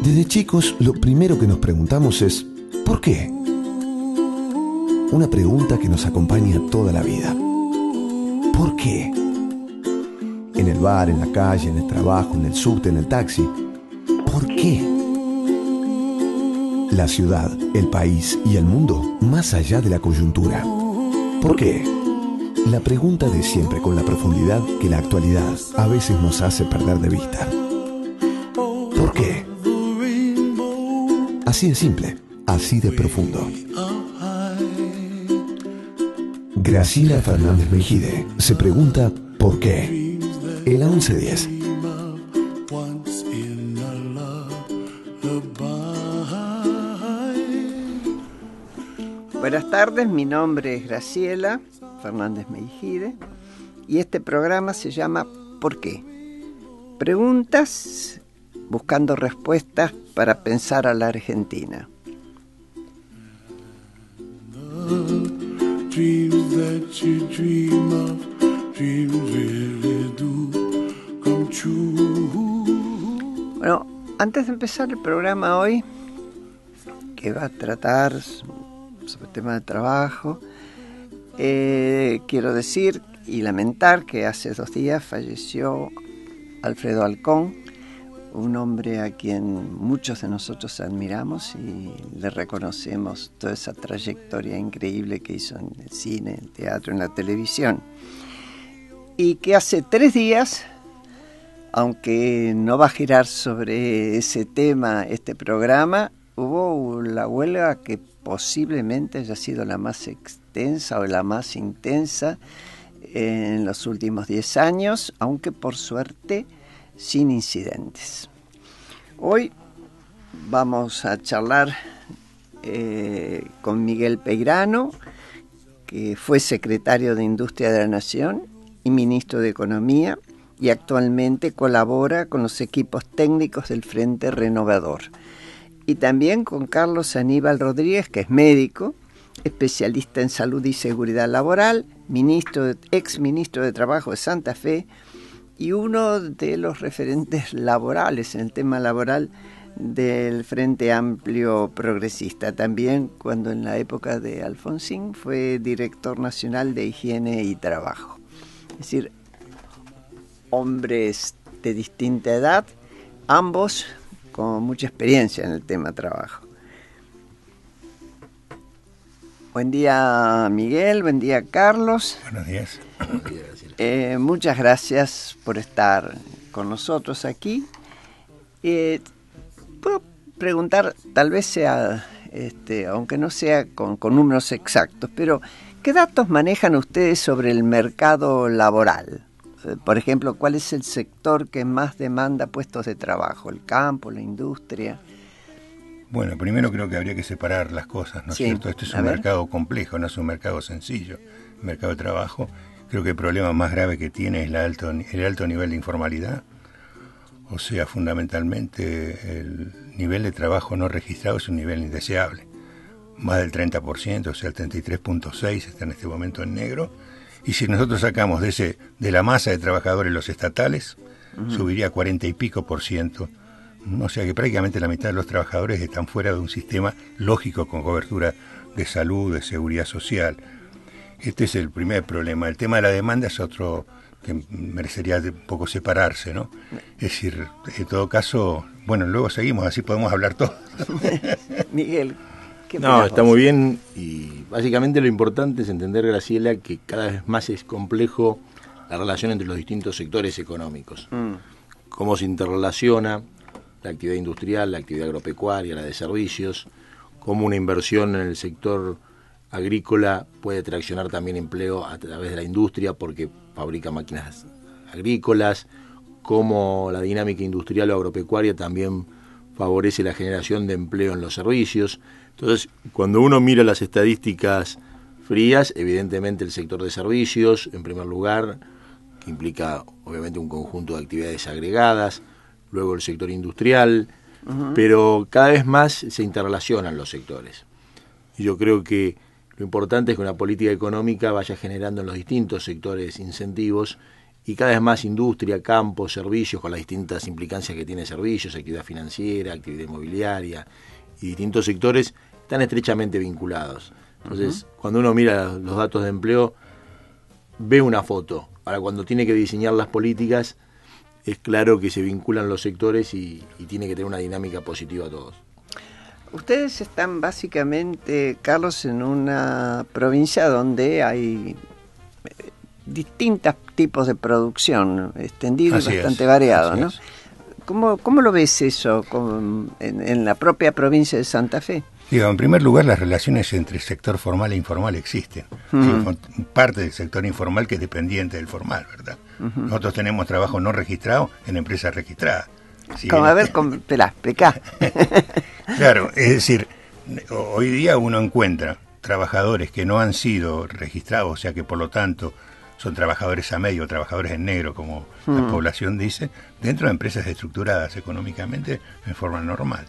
Desde chicos, lo primero que nos preguntamos es ¿por qué? Una pregunta que nos acompaña toda la vida. ¿Por qué? En el bar, en la calle, en el trabajo, en el subte, en el taxi. ¿Por qué? La ciudad, el país y el mundo, más allá de la coyuntura. ¿Por qué? La pregunta de siempre con la profundidad que la actualidad a veces nos hace perder de vista. ¿Por qué? Así de simple, así de profundo. Graciela Fernández Mejide se pregunta ¿por qué? El 1110. Buenas tardes, mi nombre es Graciela Fernández Mejide y este programa se llama ¿Por qué? Preguntas buscando respuestas para pensar a la Argentina. Bueno, antes de empezar el programa hoy, que va a tratar sobre el tema de trabajo, quiero decir y lamentar que hace 2 días falleció Alfredo Alcón, un hombre a quien muchos de nosotros admiramos y le reconocemos toda esa trayectoria increíble que hizo en el cine, en el teatro, en la televisión. Y que hace 3 días, aunque no va a girar sobre ese tema este programa, hubo la huelga que posiblemente haya sido la más extensa o la más intensa en los últimos 10 años, aunque por suerte sin incidentes. Hoy vamos a charlar con Miguel Peirano, que fue secretario de Industria de la Nación y ministro de Economía, y actualmente colabora con los equipos técnicos del Frente Renovador. Y también con Carlos Aníbal Rodríguez, que es médico, especialista en salud y seguridad laboral, ex ministro de Trabajo de Santa Fe, y uno de los referentes laborales en el tema laboral del Frente Amplio Progresista. También cuando en la época de Alfonsín fue director nacional de Higiene y Trabajo. Es decir, hombres de distinta edad, ambos con mucha experiencia en el tema trabajo. Buen día, Miguel. Buen día, Carlos. Buenos días. Muchas gracias por estar con nosotros aquí. Puedo preguntar, tal vez sea, aunque no sea con números exactos, pero ¿qué datos manejan ustedes sobre el mercado laboral? Por ejemplo, ¿cuál es el sector que más demanda puestos de trabajo? ¿El campo, la industria? Bueno, primero creo que habría que separar las cosas, ¿no es cierto? Este es un mercado complejo, no es un mercado sencillo. El mercado de trabajo, creo que el problema más grave que tiene es el alto nivel de informalidad. O sea, fundamentalmente el nivel de trabajo no registrado es un nivel indeseable. Más del 30%, o sea, el 33.6% está en este momento en negro. Y si nosotros sacamos de la masa de trabajadores los estatales, subiría a 40 y pico %. O sea que prácticamente la mitad de los trabajadores están fuera de un sistema lógico con cobertura de salud, de seguridad social. Este es el primer problema. El tema de la demanda es otro que merecería un poco separarse, ¿no? Es decir, en todo caso, bueno, luego seguimos, así podemos hablar todo. Miguel, ¿qué No, está muy bien, y básicamente lo importante es entender, Graciela, que cada vez más es complejo la relación entre los distintos sectores económicos. Cómo se interrelaciona la actividad industrial, la actividad agropecuaria, la de servicios, cómo una inversión en el sector agrícola puede traccionar también empleo a través de la industria porque fabrica máquinas agrícolas, cómo la dinámica industrial o agropecuaria también favorece la generación de empleo en los servicios. Entonces, cuando uno mira las estadísticas frías, evidentemente el sector de servicios, en primer lugar, que implica obviamente un conjunto de actividades agregadas, luego el sector industrial, pero cada vez más se interrelacionan los sectores. Y yo creo que lo importante es que una política económica vaya generando en los distintos sectores incentivos y cada vez más industria, campo, servicios, con las distintas implicancias que tiene servicios, actividad financiera, actividad inmobiliaria y distintos sectores, están estrechamente vinculados. Entonces, cuando uno mira los datos de empleo, ve una foto. Ahora, cuando tiene que diseñar las políticas, es claro que se vinculan los sectores y tiene que tener una dinámica positiva a todos. Ustedes están básicamente, Carlos, en una provincia donde hay distintos tipos de producción, extendido y bastante variado, ¿no? ¿Cómo lo ves eso en la propia provincia de Santa Fe? Digo, en primer lugar, las relaciones entre el sector formal e informal existen. Hay parte del sector informal que es dependiente del formal, ¿verdad? Nosotros tenemos trabajo no registrado en empresas registradas. ¿Sí? A ver, explica. Claro, es decir, hoy día uno encuentra trabajadores que no han sido registrados, o sea que por lo tanto son trabajadores a medio, trabajadores en negro, como la población dice, dentro de empresas estructuradas económicamente en forma normal.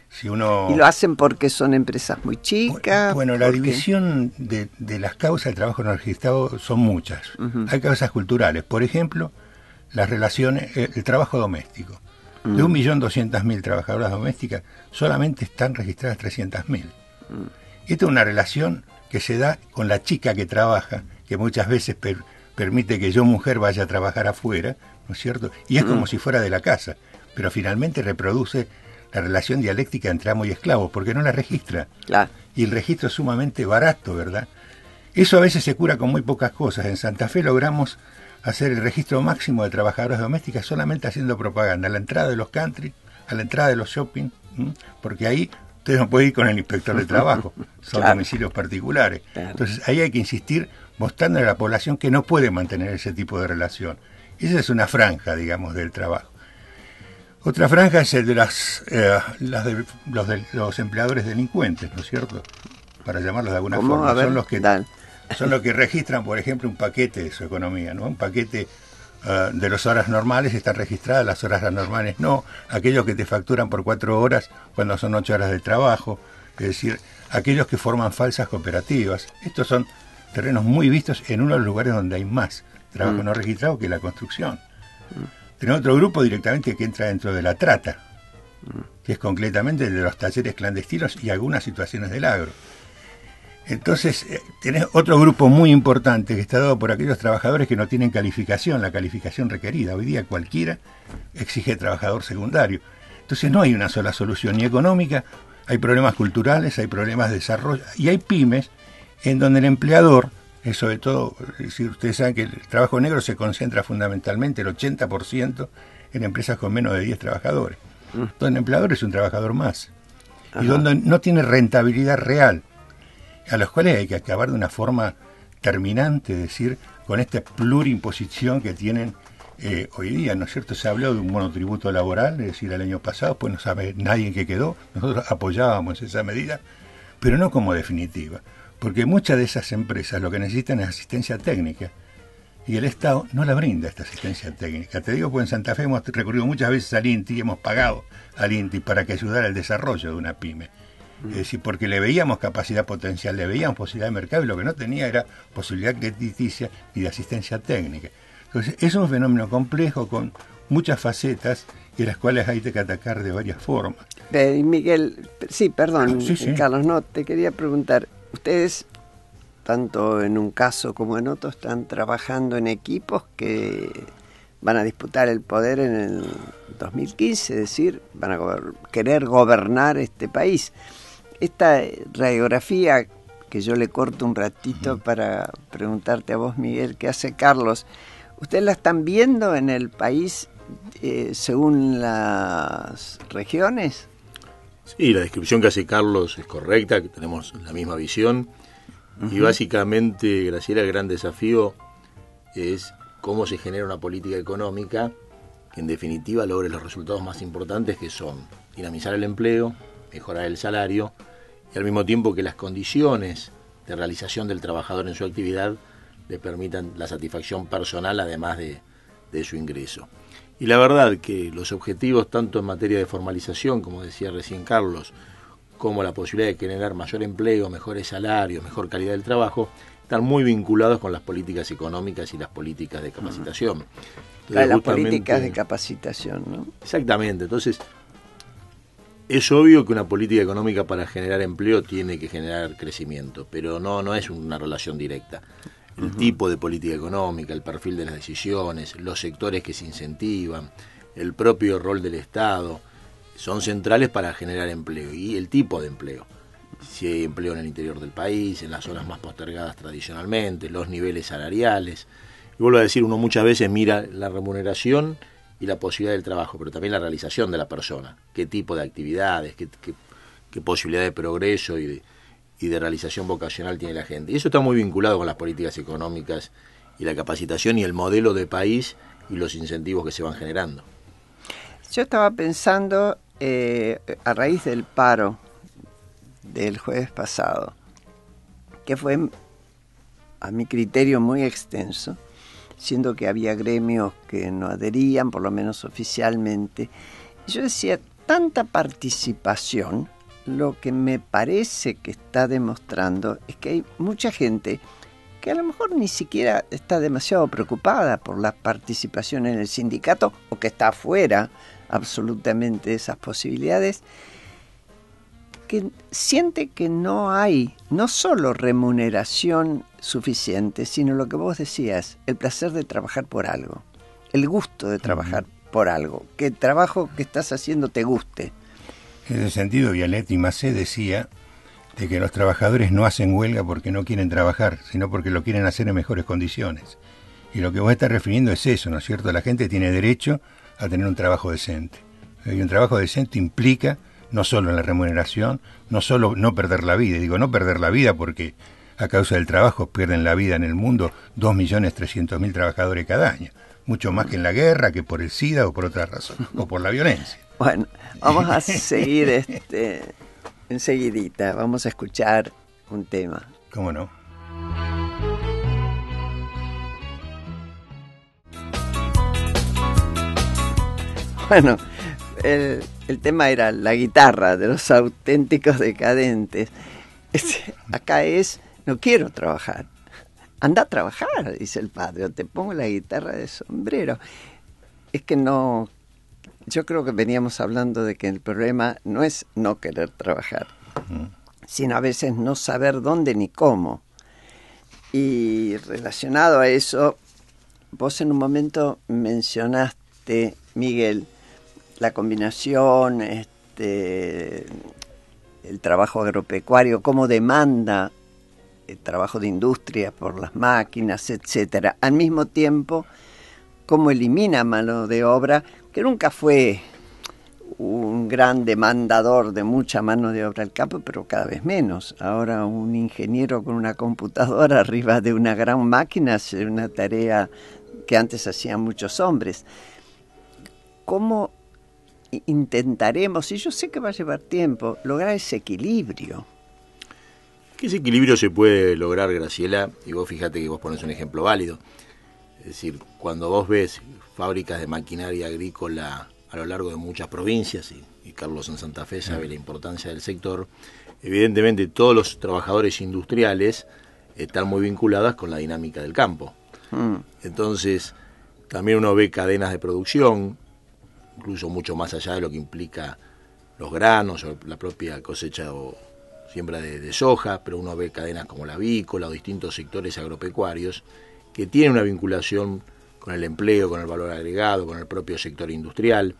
Si uno... ¿Y lo hacen porque son empresas muy chicas? Bueno, la división de las causas del trabajo no registrado son muchas. Hay causas culturales, por ejemplo, las relaciones, el trabajo doméstico. De 1.200.000 trabajadoras domésticas, solamente están registradas 300.000. Esta es una relación que se da con la chica que trabaja, que muchas veces permite que yo, mujer, vaya a trabajar afuera, ¿no es cierto? Y es como si fuera de la casa, pero finalmente reproduce la relación dialéctica entre amo y esclavo, porque no la registra. Claro. Y el registro es sumamente barato, ¿verdad? Eso a veces se cura con muy pocas cosas. En Santa Fe logramos hacer el registro máximo de trabajadoras domésticas solamente haciendo propaganda, a la entrada de los country, a la entrada de los shopping, porque ahí ustedes no pueden ir con el inspector de trabajo, son domicilios particulares. Claro. Entonces ahí hay que insistir mostrando a la población que no puede mantener ese tipo de relación. Esa es una franja, digamos, del trabajo. Otra franja es el de los empleadores delincuentes, ¿no es cierto? Para llamarlos de alguna forma. Son los que registran, por ejemplo, un paquete de su economía, ¿no? Un paquete de las horas normales están registradas, las horas anormales no. Aquellos que te facturan por 4 horas cuando son 8 horas de trabajo. Es decir, aquellos que forman falsas cooperativas. Estos son terrenos muy vistos en uno de los lugares donde hay más trabajo no registrado que la construcción. Tenemos otro grupo directamente que entra dentro de la trata, que es concretamente el de los talleres clandestinos y algunas situaciones del agro. Entonces, tenés otro grupo muy importante que está dado por aquellos trabajadores que no tienen calificación, la calificación requerida. Hoy día cualquiera exige trabajador secundario. Entonces no hay una sola solución, ni económica, hay problemas culturales, hay problemas de desarrollo, y hay pymes en donde el empleador, sobre todo, si ustedes saben que el trabajo negro se concentra fundamentalmente el 80% en empresas con menos de 10 trabajadores. Donde el empleador es un trabajador más. Y donde no tiene rentabilidad real, a los cuales hay que acabar de una forma terminante, es decir, con esta plurimposición que tienen hoy día, ¿no es cierto? Se habló de un monotributo laboral, es decir, el año pasado, pues no sabe nadie en qué quedó, nosotros apoyábamos esa medida, pero no como definitiva, porque muchas de esas empresas lo que necesitan es asistencia técnica, y el Estado no la brinda esta asistencia técnica. Te digo, pues en Santa Fe hemos recurrido muchas veces al INTI y hemos pagado al INTI para que ayudara al desarrollo de una pyme. Es decir, porque le veíamos capacidad potencial, le veíamos posibilidad de mercado y lo que no tenía era posibilidad crediticia y de asistencia técnica. Entonces, es un fenómeno complejo con muchas facetas y las cuales hay que atacar de varias formas. Miguel, sí, perdón, sí. Carlos, no, te quería preguntar, ustedes, tanto en un caso como en otro, están trabajando en equipos que van a disputar el poder en el 2015, es decir, van a querer gobernar este país. Esta radiografía que yo le corto un ratito para preguntarte a vos, Miguel, ¿qué hace Carlos? ¿Ustedes la están viendo en el país según las regiones? Sí, la descripción que hace Carlos es correcta, que tenemos la misma visión. Y básicamente, Graciela, el gran desafío es cómo se genera una política económica que en definitiva logre los resultados más importantes, que son dinamizar el empleo, mejorar el salario y al mismo tiempo que las condiciones de realización del trabajador en su actividad le permitan la satisfacción personal además de su ingreso. Y la verdad que los objetivos tanto en materia de formalización, como decía recién Carlos, como la posibilidad de generar mayor empleo, mejores salarios, mejor calidad del trabajo, están muy vinculados con las políticas económicas y las políticas de capacitación. Entonces, las políticas de capacitación, ¿no? Exactamente. Entonces, es obvio que una política económica para generar empleo tiene que generar crecimiento, pero no es una relación directa. El tipo de política económica, el perfil de las decisiones, los sectores que se incentivan, el propio rol del Estado, son centrales para generar empleo, y el tipo de empleo. Si hay empleo en el interior del país, en las zonas más postergadas tradicionalmente, los niveles salariales. Y vuelvo a decir, uno muchas veces mira la remuneración y la posibilidad del trabajo, pero también la realización de la persona, qué tipo de actividades, qué posibilidad de progreso y de realización vocacional tiene la gente. Y eso está muy vinculado con las políticas económicas y la capacitación y el modelo de país y los incentivos que se van generando. Yo estaba pensando, a raíz del paro del jueves pasado, que fue, a mi criterio, muy extenso, siendo que había gremios que no adherían, por lo menos oficialmente. Yo decía, tanta participación, lo que me parece que está demostrando es que hay mucha gente que a lo mejor ni siquiera está demasiado preocupada por la participación en el sindicato, o que está afuera absolutamente de esas posibilidades, que siente que no hay no solo remuneración suficiente, sino lo que vos decías, el placer de trabajar por algo, el gusto de trabajar por algo, que el trabajo que estás haciendo te guste. En ese sentido, Vialetti Macé decía de que los trabajadores no hacen huelga porque no quieren trabajar, sino porque lo quieren hacer en mejores condiciones. Y lo que vos estás refiriendo es eso, ¿no es cierto? La gente tiene derecho a tener un trabajo decente. Y un trabajo decente implica no solo la remuneración, no solo no perder la vida. Digo, no perder la vida porque a causa del trabajo pierden la vida en el mundo 2.300.000 trabajadores cada año. Mucho más que en la guerra, que por el SIDA o por otra razón, o por la violencia. Bueno, vamos a seguir enseguidita. Vamos a escuchar un tema. ¿Cómo no? Bueno, el tema era la guitarra de Los Auténticos Decadentes. Acá es, no quiero trabajar. Anda a trabajar, dice el padre, o te pongo la guitarra de sombrero. Es que no, yo creo que veníamos hablando de que el problema no es no querer trabajar, sino a veces no saber dónde ni cómo. Y relacionado a eso, vos en un momento mencionaste, Miguel, la combinación, el trabajo agropecuario, cómo demanda el trabajo de industria por las máquinas, etcétera. Al mismo tiempo, cómo elimina mano de obra, que nunca fue un gran demandador de mucha mano de obra al campo, pero cada vez menos. Ahora un ingeniero con una computadora arriba de una gran máquina hace una tarea que antes hacían muchos hombres. ¿Cómo intentaremos, y yo sé que va a llevar tiempo, lograr ese equilibrio? Que ese equilibrio se puede lograr, Graciela, y vos fíjate que vos ponés un ejemplo válido. Es decir, cuando vos ves fábricas de maquinaria agrícola a lo largo de muchas provincias, y Carlos en Santa Fe sabe la importancia del sector, evidentemente todos los trabajadores industriales están muy vinculados con la dinámica del campo. Entonces, también uno ve cadenas de producción, incluso mucho más allá de lo que implica los granos o la propia cosecha o siembra de soja, pero uno ve cadenas como la avícola o distintos sectores agropecuarios que tienen una vinculación con el empleo, con el valor agregado, con el propio sector industrial.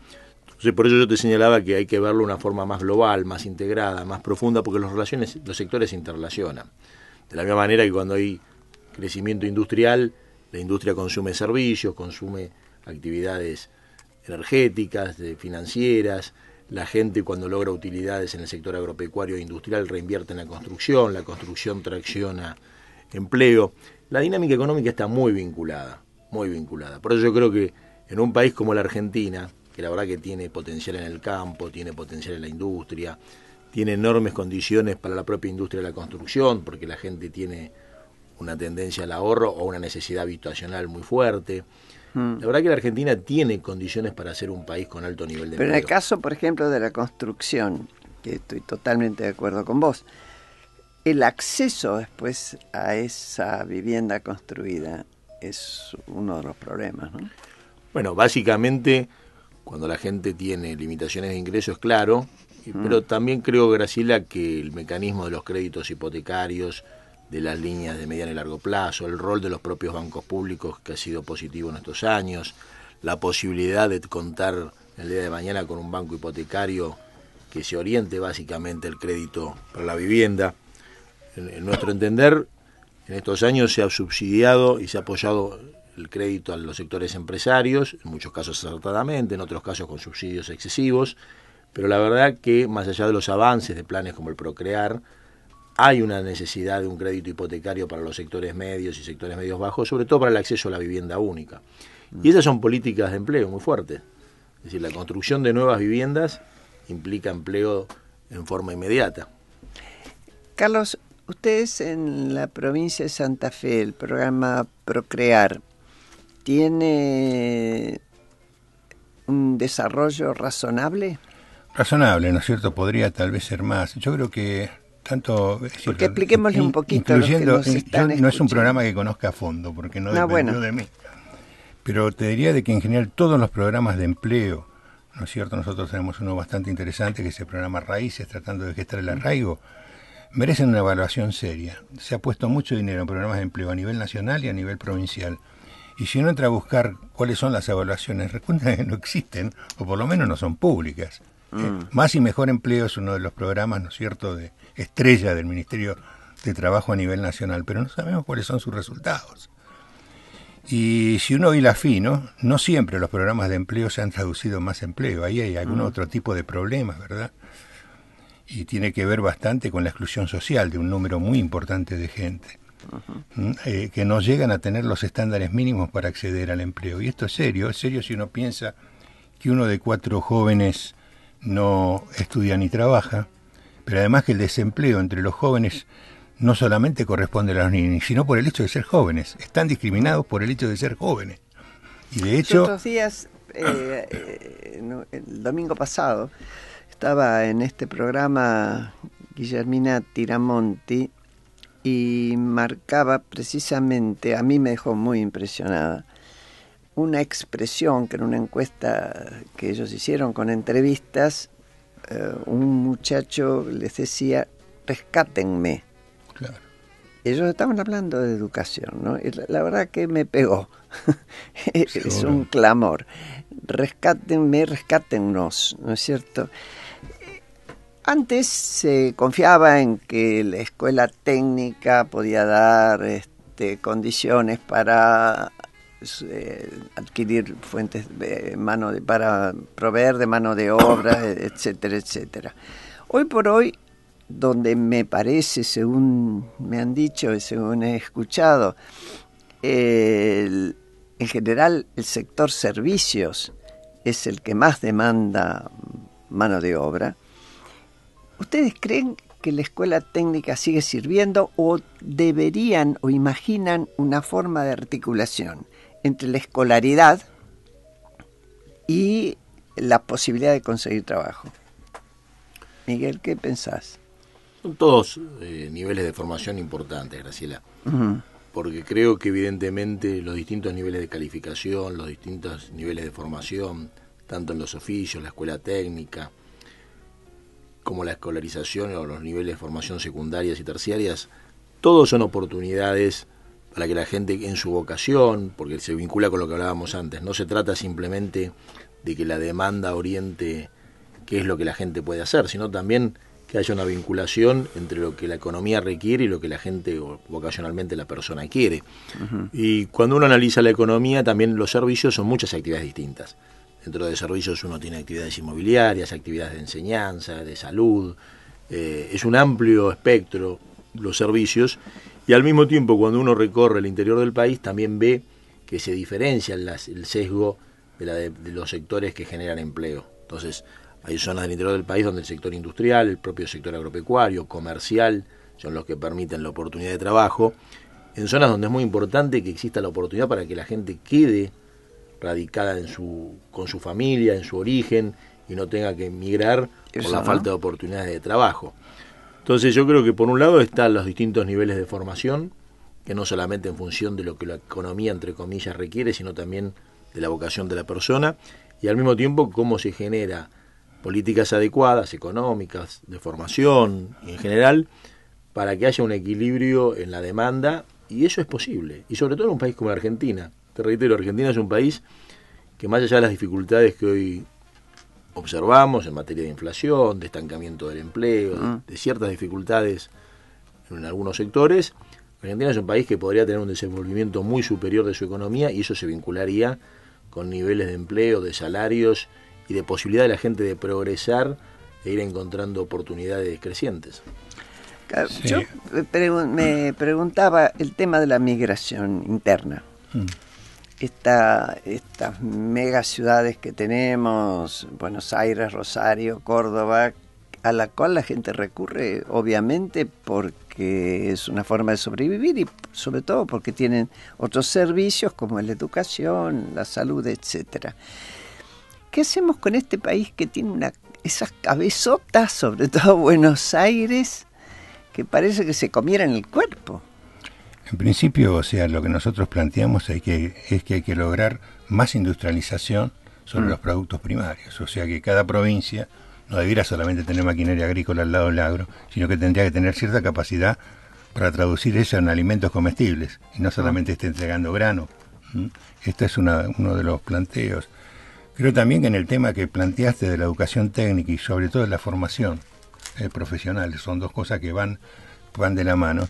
Entonces, por eso yo te señalaba que hay que verlo de una forma más global, más integrada, más profunda, porque los sectores se interrelacionan. De la misma manera que cuando hay crecimiento industrial, la industria consume servicios, consume actividades energéticas, financieras. La gente, cuando logra utilidades en el sector agropecuario e industrial, reinvierte en la construcción tracciona empleo. La dinámica económica está muy vinculada, muy vinculada. Por eso yo creo que en un país como la Argentina, que la verdad que tiene potencial en el campo, tiene potencial en la industria, tiene enormes condiciones para la propia industria de la construcción, porque la gente tiene una tendencia al ahorro o una necesidad habitacional muy fuerte. La verdad que la Argentina tiene condiciones para ser un país con alto nivel de empleo. Pero en el caso, por ejemplo, de la construcción, que estoy totalmente de acuerdo con vos, el acceso después a esa vivienda construida es uno de los problemas, ¿no? Bueno, básicamente, cuando la gente tiene limitaciones de ingresos, es claro, pero también creo, Graciela, que el mecanismo de los créditos hipotecarios, de las líneas de mediano y largo plazo, el rol de los propios bancos públicos, que ha sido positivo en estos años, la posibilidad de contar el día de mañana con un banco hipotecario que se oriente básicamente el crédito para la vivienda. En nuestro entender, en estos años se ha subsidiado y se ha apoyado el crédito a los sectores empresarios, en muchos casos acertadamente, en otros casos con subsidios excesivos, pero la verdad que más allá de los avances de planes como el Procrear, hay una necesidad de un crédito hipotecario para los sectores medios y sectores medios bajos, sobre todo para el acceso a la vivienda única. Y esas son políticas de empleo muy fuertes. Es decir, la construcción de nuevas viviendas implica empleo en forma inmediata. Carlos, ustedes en la provincia de Santa Fe, el programa Procrear, ¿tiene un desarrollo razonable? Razonable, ¿no es cierto? Podría tal vez ser más. Yo creo que tanto... Porque expliquémosle un poquito a los que nos están no es un programa que conozca a fondo, porque no dependió de mí. Pero te diría de que en general todos los programas de empleo, ¿no es cierto? Nosotros tenemos uno bastante interesante que es el programa Raíces, tratando de gestar el arraigo, merecen una evaluación seria. Se ha puesto mucho dinero en programas de empleo a nivel nacional y a nivel provincial. Y si uno entra a buscar cuáles son las evaluaciones, resulta que no existen, o por lo menos no son públicas. Más y Mejor Empleo es uno de los programas, ¿no es cierto?, de estrella del Ministerio de Trabajo a nivel nacional, pero no sabemos cuáles son sus resultados. Y si uno hila fino, no siempre los programas de empleo se han traducido en más empleo. Ahí hay algún otro tipo de problemas, ¿verdad? Y tiene que ver bastante con la exclusión social de un número muy importante de gente, que no llegan a tener los estándares mínimos para acceder al empleo. Y esto es serio si uno piensa que 1 de 4 jóvenes no estudia ni trabaja, pero además que el desempleo entre los jóvenes no solamente corresponde a los niños, sino por el hecho de ser jóvenes. Están discriminados por el hecho de ser jóvenes. Y de hecho... Estos días, el domingo pasado, estaba en este programa Guillermina Tiramonti y marcaba precisamente, a mí me dejó muy impresionada, una expresión que en una encuesta que ellos hicieron con entrevistas, un muchacho les decía, rescátenme. Claro. Ellos estaban hablando de educación, ¿no? Y la verdad que me pegó. Es un clamor. Rescátenme, rescátennos, ¿no es cierto? Antes se confiaba en que la escuela técnica podía dar condiciones para adquirir fuentes de para proveer de mano de obra, etcétera, etcétera. Hoy por hoy, donde me parece, según me han dicho y según he escuchado, en general el sector servicios es el que más demanda mano de obra. ¿Ustedes creen que la escuela técnica sigue sirviendo o deberían o imaginan una forma de articulación entre la escolaridad y la posibilidad de conseguir trabajo? Miguel, ¿qué pensás? Son todos niveles de formación importantes, Graciela, porque creo que evidentemente los distintos niveles de calificación, los distintos niveles de formación, tanto en los oficios, la escuela técnica, como la escolarización o los niveles de formación secundarias y terciarias, todos son oportunidades para que la gente en su vocación, porque se vincula con lo que hablábamos antes, no se trata simplemente de que la demanda oriente qué es lo que la gente puede hacer, sino también que haya una vinculación entre lo que la economía requiere y lo que la gente, o vocacionalmente la persona quiere. Y cuando uno analiza la economía, también los servicios son muchas actividades distintas. Dentro de servicios uno tiene actividades inmobiliarias, actividades de enseñanza, de salud, es un amplio espectro los servicios, y al mismo tiempo cuando uno recorre el interior del país también ve que se diferencia el sesgo de los sectores que generan empleo. Entonces, hay zonas del interior del país donde el sector industrial, el propio sector agropecuario, comercial, son los que permiten la oportunidad de trabajo. En zonas donde es muy importante que exista la oportunidad para que la gente quede radicada con su familia, en su origen, y no tenga que emigrar por la falta de oportunidades de trabajo. Entonces yo creo que por un lado están los distintos niveles de formación, que no solamente en función de lo que la economía, entre comillas, requiere, sino también de la vocación de la persona, y al mismo tiempo cómo se genera políticas adecuadas, económicas, de formación en general, para que haya un equilibrio en la demanda, y eso es posible, y sobre todo en un país como Argentina. Te reitero, Argentina es un país que más allá de las dificultades que hoy observamos en materia de inflación, de estancamiento del empleo, de ciertas dificultades en algunos sectores, Argentina es un país que podría tener un desenvolvimiento muy superior de su economía, y eso se vincularía con niveles de empleo, de salarios y de posibilidad de la gente de progresar e ir encontrando oportunidades crecientes. Sí. Yo me preguntaba el tema de la migración interna. Estas megaciudades que tenemos, Buenos Aires, Rosario, Córdoba, a la cual la gente recurre, obviamente, porque es una forma de sobrevivir y sobre todo porque tienen otros servicios como la educación, la salud, etcétera. ¿Qué hacemos con este país que tiene esas cabezotas, sobre todo Buenos Aires, que parece que se comieran el cuerpo? En principio, o sea, lo que nosotros planteamos es que hay que lograr más industrialización sobre los productos primarios. O sea, que cada provincia no debiera solamente tener maquinaria agrícola al lado del agro, sino que tendría que tener cierta capacidad para traducir eso en alimentos comestibles y no solamente esté entregando grano. Este es uno de los planteos. Creo también que en el tema que planteaste de la educación técnica y sobre todo de la formación profesional, son dos cosas que van de la mano.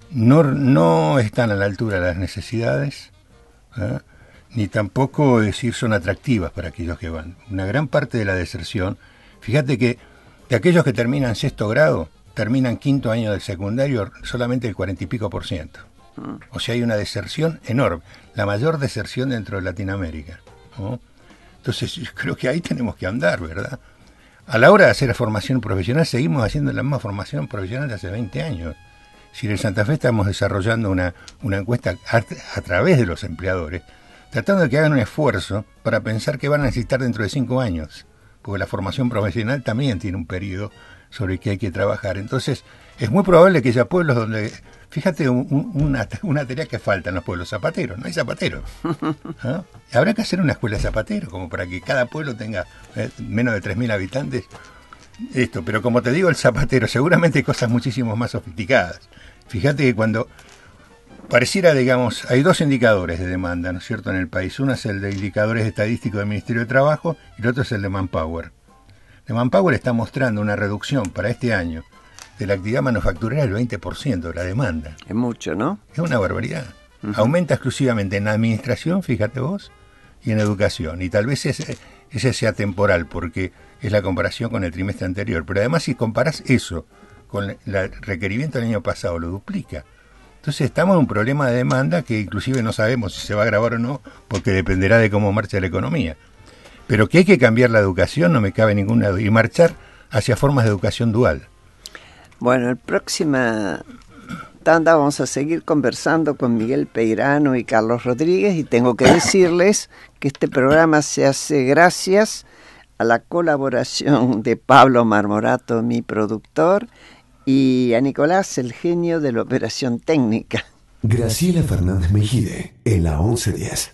No están a la altura de las necesidades, ni tampoco decir son atractivas para aquellos que van. Una gran parte de la deserción, fíjate que de aquellos que terminan 6º grado, terminan 5º año del secundario, solamente el 40 y pico %. O sea, hay una deserción enorme, la mayor deserción dentro de Latinoamérica, ¿no? Entonces yo creo que ahí tenemos que andar, ¿verdad? A la hora de hacer formación profesional, seguimos haciendo la misma formación profesional de hace 20 años. Si en Santa Fe estamos desarrollando una encuesta a través de los empleadores, tratando de que hagan un esfuerzo para pensar qué van a necesitar dentro de 5 años, porque la formación profesional también tiene un periodo sobre el que hay que trabajar. Entonces, es muy probable que haya pueblos donde, fíjate, una tarea que falta en los pueblos, zapateros, no hay zapateros. ¿Ah? Habrá que hacer una escuela de zapateros, como para que cada pueblo tenga menos de 3.000 habitantes. Pero como te digo, el zapatero, seguramente hay cosas muchísimo más sofisticadas. Fíjate que cuando pareciera, digamos, hay 2 indicadores de demanda, ¿no es cierto?, en el país. Uno es el de indicadores estadísticos del Ministerio de Trabajo y el otro es el de Manpower. El Manpower está mostrando una reducción para este año de la actividad manufacturera del 20% de la demanda. Es mucho, ¿no? Es una barbaridad. Aumenta exclusivamente en administración, fíjate vos, y en educación. Y tal vez ese sea temporal, porque es la comparación con el trimestre anterior. Pero además, si comparás eso con el requerimiento del año pasado, lo duplica. Entonces estamos en un problema de demanda que inclusive no sabemos si se va a agravar o no, porque dependerá de cómo marche la economía. Pero que hay que cambiar la educación, no me cabe ninguna duda, y marchar hacia formas de educación dual. Bueno, el próxima tanda vamos a seguir conversando con Miguel Peirano y Carlos Rodríguez, y tengo que decirles que este programa se hace gracias a la colaboración de Pablo Marmorato, mi productor, y a Nicolás, el genio de la operación técnica. Graciela Fernández Mejide, en la 1110.